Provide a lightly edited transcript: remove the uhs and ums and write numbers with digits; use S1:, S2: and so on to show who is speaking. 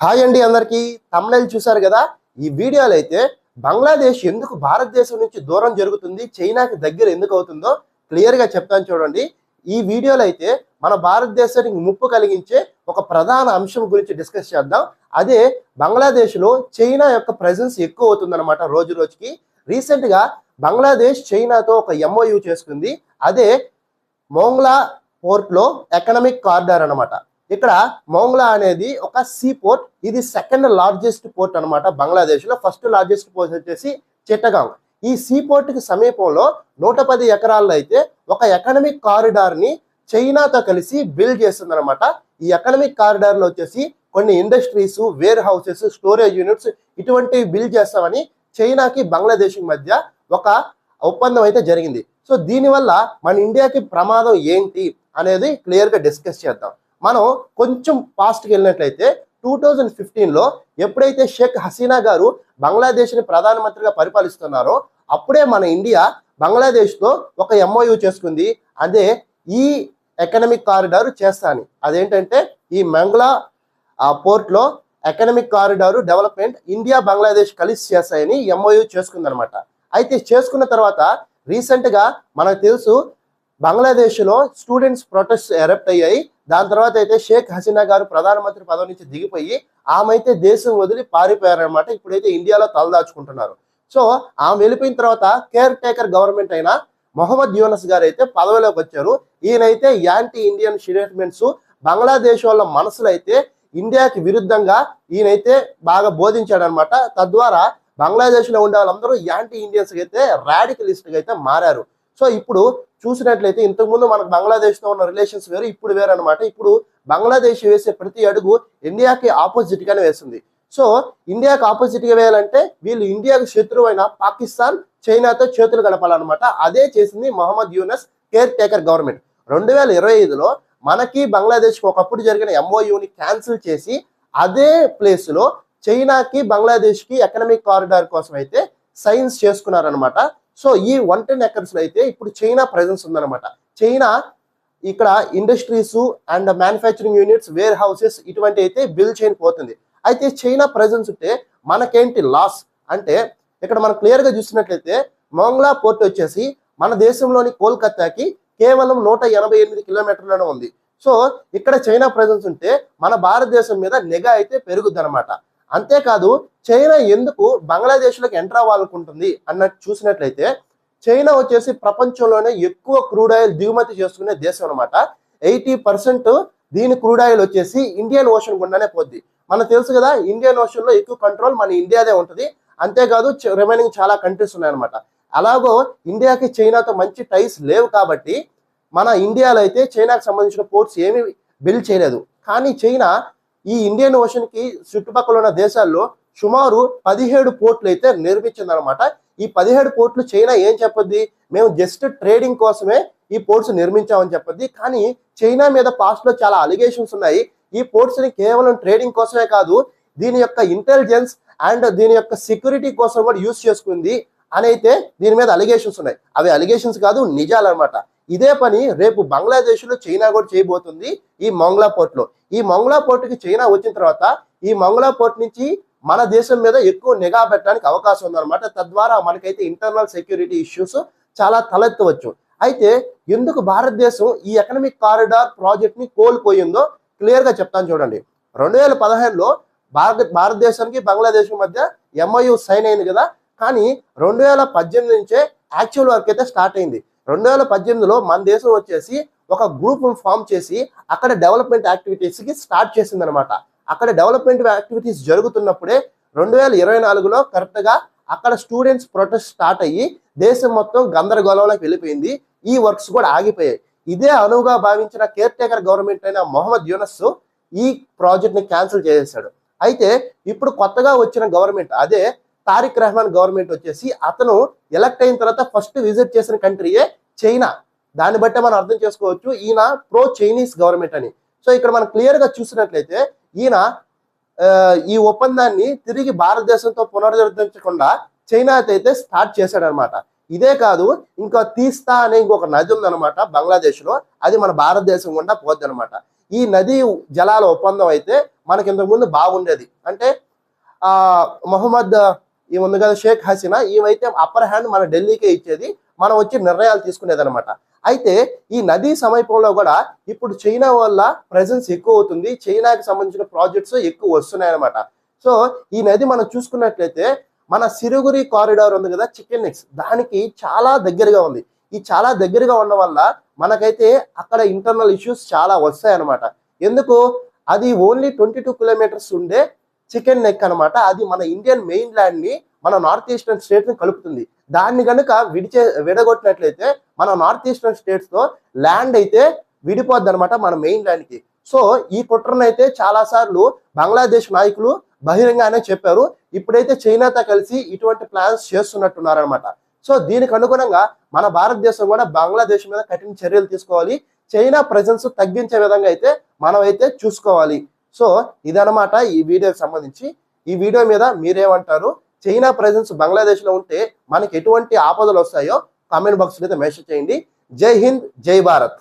S1: Hi అండి అందరికీ. Thumbnail చూశారు కదా. ఈ వీడియోలో అయితే బంగ్లాదేశ్ ఎందుకు భారతదేశం నుంచి దూరం జరుగుతుంది, చైనాకి దగ్గర ఎందుకు అవుతుందో క్లియర్ గా చెప్తాను చూడండి. ఈ వీడియోలో అయితే మన భారతదేశానికి ముప్పు కలిగించే ఒక ప్రధాన అంశం గురించి డిస్కస్ చేద్దాం. అదే బంగ్లాదేశ్ లో చైనా యొక్క ప్రెజెన్స్ ఎక్కువ అవుతుందన్నమాట రోజు రోజుకి. రీసెంట్ గా బంగ్లాదేశ్ చైనాతో ఒక ఎంఓయూ చేసుకుంది. అదే మోంగ్లా పోర్ట్ లో ఎకనామిక్ కారిడార్ అన్నమాట. ఇక్కడ మోంగ్లా అనేది ఒక సీ పోర్ట్. ఇది సెకండ్ లార్జెస్ట్ పోర్ట్ అనమాట బంగ్లాదేశ్ లో. ఫస్ట్ లార్జెస్ట్ పోర్ట్ వచ్చేసి చిట్టగాంగ్. ఈ సీ పోర్ట్ కి సమీపంలో 110 ఎకరాల్లో అయితే ఒక ఎకనామిక్ కారిడార్ ని చైనాతో కలిసి బిల్డ్ చేస్తుంది అనమాట. ఈ ఎకనామిక్ కారిడార్ లో వచ్చేసి కొన్ని industries, warehouses, storage units ఇటువంటివి బిల్డ్ చేస్తామని చైనాకి బంగ్లాదేశ్ మధ్య ఒక ఒప్పందం అయితే జరిగింది. సో దీనివల్ల మన ఇండియాకి ప్రమాదం ఏంటి అనేది క్లియర్ గా డిస్కస్ చేద్దాం. మనం కొంచెం పాస్ట్కి వెళ్ళినట్లయితే 2015లో ఎప్పుడైతే షేక్ హసీనా గారు బంగ్లాదేశ్ని ప్రధానమంత్రిగా పరిపాలిస్తున్నారో అప్పుడే మన ఇండియా బంగ్లాదేశ్తో ఒక ఎంఓయూ చేసుకుంది. అదే ఈ ఎకనామిక్ కారిడార్ చేస్తాని. అదేంటంటే ఈ మంగ్లా పోర్ట్లో economic corridor development India Bangladesh కలిసి చేస్తాయని ఎంఓయూ చేసుకుందనమాట. అయితే చేసుకున్న తర్వాత రీసెంట్ గా మనకు తెలుసు బంగ్లాదేశ్ లో స్టూడెంట్స్ ప్రొటెస్ట్ ఎరప్ట్ అయ్యాయి. దాని తర్వాత అయితే షేక్ హసీనా గారు ప్రధానమంత్రి పదవి నుంచి దిగిపోయి ఆమె అయితే దేశం వదిలి పారిపోయారనమాట. ఇప్పుడైతే ఇండియాలో తలదాచుకుంటున్నారు. సో ఆమె వెళ్ళిపోయిన తర్వాత కేర్ టేకర్ గవర్నమెంట్ అయిన మొహమ్మద్ యూనస్ గారు అయితే పదవిలోకి వచ్చారు. ఈయనైతే యాంటీ ఇండియన్ స్టేట్మెంట్స్ బంగ్లాదేశ్ వాళ్ళ మనసులో అయితే ఇండియాకి విరుద్ధంగా ఈయనైతే బాగా బోధించాడనమాట. తద్వారా బంగ్లాదేశ్ లో ఉండే వాళ్ళందరూ యాంటీ ఇండియన్స్ అయితే రాడికలిస్ట్ గా అయితే మారారు. సో ఇప్పుడు చూసినట్లయితే ఇంతకుముందు మనకు బంగ్లాదేశ్ తో ఉన్న రిలేషన్స్ వేరు, ఇప్పుడు వేరు అనమాట. ఇప్పుడు బంగ్లాదేశ్ వేసే ప్రతి అడుగు ఇండియాకి ఆపోజిట్ గానే వేస్తుంది. సో ఇండియాకి ఆపోజిట్ గా వేయాలంటే వీళ్ళు ఇండియాకు శత్రువు అయిన పాకిస్తాన్, చైనాతో చేతులు గడపాలన్నమాట. అదే చేసింది Mohammad Yunus caretaker government. 2025లో మనకి బంగ్లాదేశ్ ఒకప్పుడు జరిగిన ఎంఓయూని క్యాన్సిల్ చేసి అదే ప్లేస్ లో చైనాకి బంగ్లాదేశ్ కి ఎకనామిక్ కారిడార్ కోసం అయితే సైన్స్ చేసుకున్నారనమాట. సో ఈ 110 ఎకర్స్ లో అయితే ఇప్పుడు చైనా ప్రెజెన్స్ ఉందన్నమాట. చైనా ఇక్కడ industries and manufacturing units, warehouses ఇటువంటి అయితే బిల్డ్ చేయకపోతుంది. అయితే చైనా ప్రెజెన్స్ ఉంటే మనకేంటి లాస్ అంటే ఇక్కడ మనం క్లియర్ గా చూసినట్లయితే మోంగ్లా పోర్ట్ వచ్చేసి మన దేశంలోని కోల్కతాకి కేవలం 188 కిలోమీటర్లోనే ఉంది. సో ఇక్కడ చైనా ప్రెజెన్స్ ఉంటే మన భారతదేశం మీద నిఘా అయితే పెరుగుద్ది అనమాట. అంతేకాదు చైనా ఎందుకు బంగ్లాదేశ్ లోకి ఎంటర్ అవ్వాలనుకుంటుంది అన్నట్టు చూసినట్లయితే చైనా వచ్చేసి ప్రపంచంలోనే ఎక్కువ క్రూడ్ ఆయిల్ దిగుమతి చేసుకునే దేశం అనమాట. 80% దీని క్రూడ్ ఆయిల్ వచ్చేసి ఇండియన్ ఓషన్ గుండానే పోద్ది. మనకు తెలుసు కదా, ఇండియన్ ఓషన్ లో ఎక్కువ కంట్రోల్ మన ఇండియాదే ఉంటుంది. అంతేకాదు రిమైనింగ్ చాలా కంట్రీస్ ఉన్నాయన్నమాట. అలాగో ఇండియాకి చైనాతో మంచి టైస్ లేవు కాబట్టి మన ఇండియాలో అయితే చైనాకి సంబంధించిన పోర్ట్స్ ఏమి బిల్డ్ చేయలేదు. కానీ చైనా ఈ ఇండియన్ ఓషన్ కి చుట్టుపక్కల ఉన్న దేశాల్లో సుమారు 17 పోర్ట్లు అయితే నిర్మించింది అనమాట. ఈ 17 పోర్ట్లు చైనా ఏం చెప్పొద్ది, మేము జస్ట్ ట్రేడింగ్ కోసమే ఈ పోర్ట్స్ నిర్మించామని చెప్పొద్ది. కానీ చైనా మీద పాస్ట్ లో చాలా అలిగేషన్స్ ఉన్నాయి. ఈ పోర్ట్స్ ని కేవలం ట్రేడింగ్ కోసమే కాదు, దీని యొక్క ఇంటెలిజెన్స్ అండ్ దీని యొక్క సెక్యూరిటీ కోసం కూడా యూజ్ చేసుకుంది అని అయితే దీని మీద అలిగేషన్స్ ఉన్నాయి. అవి అలిగేషన్స్ కాదు, నిజాలు అనమాట. ఇదే పని రేపు బంగ్లాదేశ్ లో చైనా కూడా చేయబోతుంది ఈ మోంగ్లా పోర్ట్ లో. ఈ మోంగ్లా పోర్ట్ కి చైనా వచ్చిన తర్వాత ఈ మోంగ్లా పోర్ట్ నుంచి మన దేశం మీద ఎక్కువ నిఘా పెట్టడానికి అవకాశం ఉందన్నమాట. తద్వారా మనకైతే ఇంటర్నల్ సెక్యూరిటీ ఇష్యూస్ చాలా తలెత్తవచ్చు. అయితే ఎందుకు భారతదేశం ఈ ఎకనామిక్ కారిడార్ ప్రాజెక్ట్ ని కోల్పోయిందో క్లియర్ గా చెప్తాను చూడండి. 2015లో భారతదేశానికి బంగ్లాదేశ్ మధ్య ఎంఓయూ సైన్ అయింది కదా. కానీ 2018 నుంచే యాక్చువల్ వర్క్ అయితే స్టార్ట్ అయింది. 2018లో మన దేశం వచ్చేసి ఒక గ్రూప్ ఫామ్ చేసి అక్కడ డెవలప్మెంట్ యాక్టివిటీస్ కి స్టార్ట్ చేసింది అనమాట. అక్కడ డెవలప్మెంట్ యాక్టివిటీస్ జరుగుతున్నప్పుడే 2024లో కరెక్ట్ గా అక్కడ స్టూడెంట్స్ ప్రొటెస్ట్ స్టార్ట్ అయ్యి దేశం మొత్తం గందరగోళంలోకి వెళ్ళిపోయింది. ఈ వర్క్స్ కూడా ఆగిపోయాయి. ఇదే అనువుగా భావించిన కేర్ టేకర్ గవర్నమెంట్ అయిన మొహమ్మద్ యూనస్ ఈ ప్రాజెక్ట్ ని క్యాన్సిల్ చేసేసాడు. అయితే ఇప్పుడు కొత్తగా వచ్చిన గవర్నమెంట్ అదే తారిక్ రెహమాన్ గవర్నమెంట్ వచ్చేసి అతను ఎలక్ట్ అయిన తర్వాత ఫస్ట్ విజిట్ చేసిన కంట్రీయే చైనా. దాన్ని బట్టే మనం అర్థం చేసుకోవచ్చు ఈయన ప్రో చైనీస్ గవర్నమెంట్ అని. సో ఇక్కడ మనం క్లియర్ గా చూసినట్లయితే ఈయన ఈ ఒప్పందాన్ని తిరిగి భారతదేశంతో పునరుద్ధరించకుండా చైనా అయితే స్టార్ట్ చేశాడనమాట. ఇదే కాదు, ఇంకా తీస్తా అనే ఇంకొక నది ఉందన్నమాట బంగ్లాదేశ్ లో. అది మన భారతదేశం గుండా పోద్ది అనమాట. ఈ నదీ జలాల ఒప్పందం అయితే మనకి ఇంతకు ముందు బాగుండేది. అంటే ఆ మొహమ్మద్ ఈ ఉంది కదా షేక్ హసీనా, ఈమైతే అప్పర్ హ్యాండ్ మన ఢిల్లీకే ఇచ్చేది, మనం వచ్చి నిర్ణయాలు తీసుకునేది అనమాట. అయితే ఈ నదీ సమీపంలో కూడా ఇప్పుడు చైనా వల్ల ప్రెజెన్స్ ఎక్కువ అవుతుంది, చైనాకి సంబంధించిన ప్రాజెక్ట్స్ ఎక్కువ వస్తున్నాయి అనమాట. సో ఈ నది మనం చూసుకున్నట్లయితే మన సిరుగురి కారిడార్ ఉంది కదా, చికెన్ నెక్స్, దానికి చాలా దగ్గరగా ఉంది. ఈ చాలా దగ్గరగా ఉండడం వల్ల మనకైతే అక్కడ ఇంటర్నల్ ఇష్యూస్ చాలా వస్తాయి అనమాట. ఎందుకు? అది ఓన్లీ 22 కిలోమీటర్స్ ఉండే చికెన్ నెక్ అనమాట. అది మన ఇండియన్ మెయిన్ ల్యాండ్ ని మన నార్త్ ఈస్టర్న్ స్టేట్ ని కలుపుతుంది. దాన్ని కనుక విడగొట్టినట్లయితే మన నార్త్ ఈస్టర్న్ స్టేట్స్ తో ల్యాండ్ అయితే విడిపోద్ది అనమాట మన మెయిన్ ల్యాండ్ కి. సో ఈ కుట్రనైతే చాలా సార్లు బంగ్లాదేశ్ నాయకులు బహిరంగానే చెప్పారు. ఇప్పుడైతే చైనాతో కలిసి ఇటువంటి ప్లాన్స్ చేస్తున్నట్టున్నారనమాట. సో దీనికి అనుగుణంగా మన భారతదేశం కూడా బంగ్లాదేశ్ మీద కఠిన చర్యలు తీసుకోవాలి, చైనా ప్రెజెన్స్ తగ్గించే విధంగా అయితే మనం అయితే చూసుకోవాలి. సో ఇదనమాట ఈ వీడియోకి సంబంధించి. ఈ వీడియో మీద మీరేమంటారు? చైనా ప్రెజెన్స్ బంగ్లాదేశ్ లో ఉంటే మనకి ఎటువంటి ఆపదలు వస్తాయో కామెంట్ బాక్స్ లో అయితే మెన్షన్ చేయండి. జై హింద్, జై భారత్.